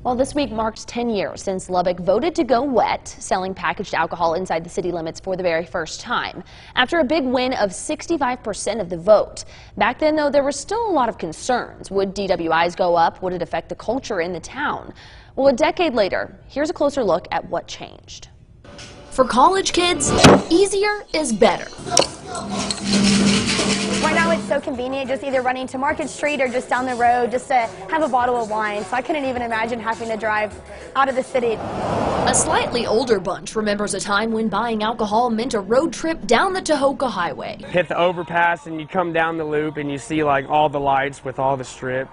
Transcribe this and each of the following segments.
Well, this week marks 10 years since Lubbock voted to go wet, selling packaged alcohol inside the city limits for the very first time, after a big win of 65% of the vote. Back then, though, there were still a lot of concerns. Would DWIs go up? Would it affect the culture in the town? Well, a decade later, here's a closer look at what changed. For college kids, easier is better. Right now it's so convenient, just either running to Market Street or just down the road just to have a bottle of wine. So I couldn't even imagine having to drive out of the city. A slightly older bunch remembers a time when buying alcohol meant a road trip down the Tahoka Highway. Hit the overpass and you come down the loop and you see like all the lights with all the strip.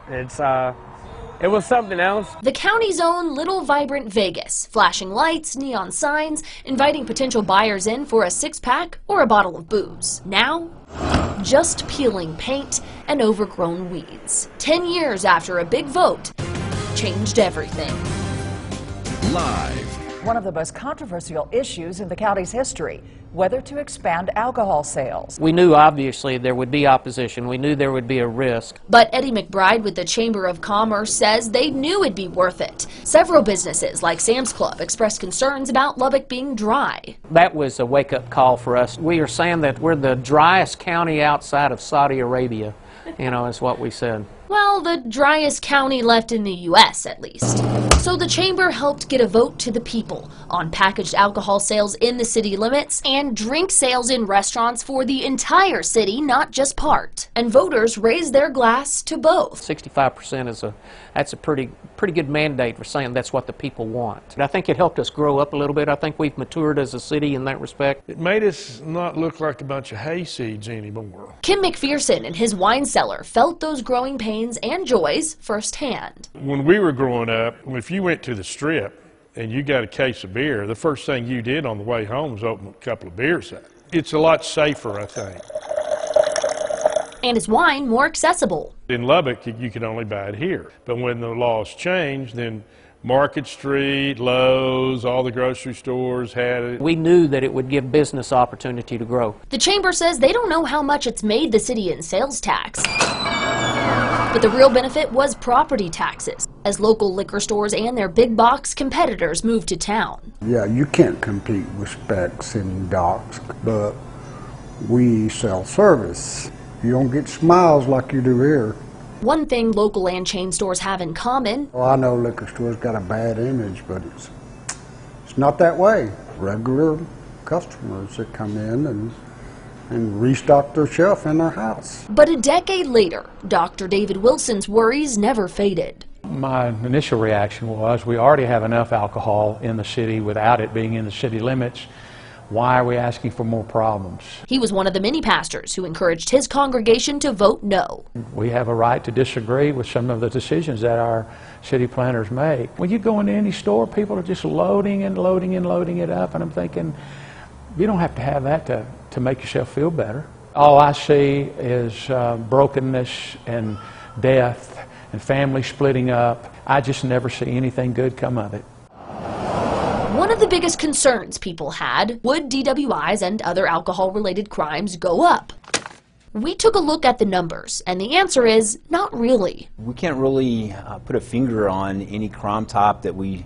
It was something else. The county's own little vibrant Vegas, flashing lights, neon signs, inviting potential buyers in for a six-pack or a bottle of booze. Now, just peeling paint and overgrown weeds. 10 years after a big vote changed everything. Live. One of the most controversial issues in the county's history, whether to expand alcohol sales. We knew obviously there would be opposition. We knew there would be a risk. But Eddie McBride with the Chamber of Commerce says they knew it'd be worth it. Several businesses like Sam's Club expressed concerns about Lubbock being dry. That was a wake-up call for us. We are saying that we're the driest county outside of Saudi Arabia, is what we said. Well, the driest county left in the U.S., at least. So the chamber helped get a vote to the people on packaged alcohol sales in the city limits and drink sales in restaurants for the entire city, not just part. And voters raised their glass to both. 65% that's a pretty good mandate for saying that's what the people want. And I think it helped us grow up a little bit. I think we've matured as a city in that respect. It made us not look like a bunch of hayseeds anymore. Kim McPherson and his wine cellar felt those growing pains and joys firsthand. When we were growing up, if you went to the Strip and you got a case of beer, the first thing you did on the way home was open a couple of beers up. It's a lot safer, I think. And his wine more accessible. In Lubbock, you could only buy it here. But when the laws changed, then Market Street, Lowe's, all the grocery stores had it. We knew that it would give business opportunity to grow. The chamber says they don't know how much it's made the city in sales tax. But the real benefit was property taxes, as local liquor stores and their big box competitors moved to town. Yeah, you can't compete with Specs and Doc's, but we sell service. You don't get smiles like you do here. One thing local and chain stores have in common. Well, I know liquor stores got a bad image, but it's not that way. Regular customers that come in and restock their shelf in their house. But a decade later, Dr. David Wilson's worries never faded. My initial reaction was we already have enough alcohol in the city without it being in the city limits. Why are we asking for more problems? He was one of the many pastors who encouraged his congregation to vote no. We have a right to disagree with some of the decisions that our city planners make. When you go into any store, people are just loading and loading and loading it up, and I'm thinking, you don't have to have that to make yourself feel better. All I see is brokenness and death and families splitting up. I just never see anything good come of it. One of the biggest concerns people had, would DWIs and other alcohol-related crimes go up? We took a look at the numbers, and the answer is not really. We can't really put a finger on any crime type that we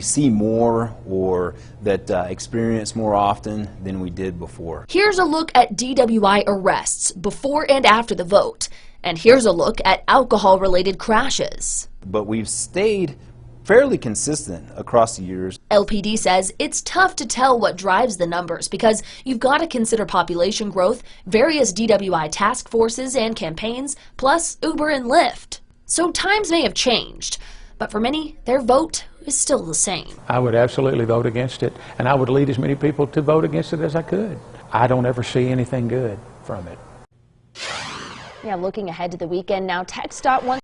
see more or that experience more often than we did before. Here's a look at DWI arrests before and after the vote, and here's a look at alcohol-related crashes. But we've stayed fairly consistent across the years. LPD says it's tough to tell what drives the numbers because you've got to consider population growth, various DWI task forces and campaigns, plus Uber and Lyft. So times may have changed, but for many, their vote is still the same. I would absolutely vote against it, and I would lead as many people to vote against it as I could. I don't ever see anything good from it. Yeah, looking ahead to the weekend now, TxDOT wants